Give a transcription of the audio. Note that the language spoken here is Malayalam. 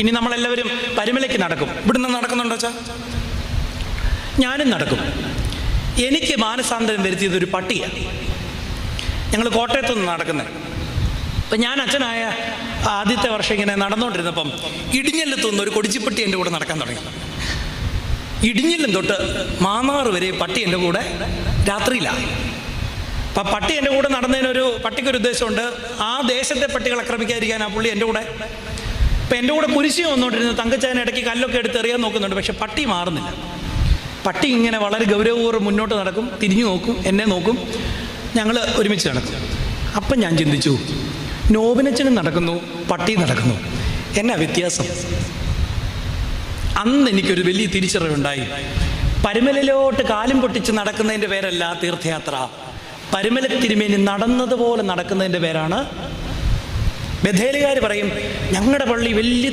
ഇനി നമ്മളെല്ലാവരും പരുമലയ്ക്ക് നടക്കും. ഇവിടുന്ന് നടക്കുന്നുണ്ടോ വെച്ചാൽ? ഞാനും നടക്കും. എനിക്ക് മാനസാന്തരം വരുത്തിയത് ഒരു പട്ടിയാണ്. ഞങ്ങൾ കോട്ടയത്തുനിന്ന് നടക്കുന്നത്. അപ്പം ഞാൻ അച്ഛനായ ആദ്യത്തെ വർഷം ഇങ്ങനെ നടന്നുകൊണ്ടിരുന്നപ്പം ഇടിഞ്ഞല്ലത്തുനിന്ന് ഒരു കൊടിച്ചിപ്പട്ടി എൻ്റെ കൂടെ നടക്കാൻ തുടങ്ങി. ഇടിഞ്ഞില്ലും തൊട്ട് മാന്നാറ് വരെ പട്ടി എൻ്റെ കൂടെ രാത്രിയിലാണ്. അപ്പം പട്ടി എൻ്റെ കൂടെ നടന്നതിനൊരു പട്ടിക്കൊരു ഉദ്ദേശമുണ്ട്. ആ ദേശത്തെ പട്ടികളെ ആക്രമിക്കാതിരിക്കാൻ ആ പുള്ളി എൻ്റെ കൂടെ. അപ്പം എൻ്റെ കൂടെ കുരിശി വന്നുകൊണ്ടിരുന്ന തങ്കച്ചായൻ ഇടയ്ക്ക് കല്ലൊക്കെ എടുത്ത് എറിയാൻ നോക്കുന്നുണ്ട്. പക്ഷെ പട്ടി മാറുന്നില്ല. പട്ടി ഇങ്ങനെ വളരെ ഗൗരവപൂർവ്വം മുന്നോട്ട് നടക്കും, തിരിഞ്ഞു നോക്കും, എന്നെ നോക്കും, ഞങ്ങൾ ഒരുമിച്ച് നടക്കും. അപ്പം ഞാൻ ചിന്തിച്ചു, നോബിനച്ചനും നടക്കുന്നു, പട്ടി നടക്കുന്നു, എന്നാ വ്യത്യാസം? അന്ന് എനിക്കൊരു വലിയ തിരിച്ചറിവുണ്ടായി. പരുമലയിലോട്ട് കാലും പൊട്ടിച്ച് നടക്കുന്നതിൻ്റെ പേരല്ല തീർത്ഥയാത്ര. പരുമല തിരുമേനി നടന്നതുപോലെ നടക്കുന്നതിൻ്റെ പേരാണ്. ബഥേലുകാർ പറയും, ഞങ്ങളുടെ പള്ളി വലിയ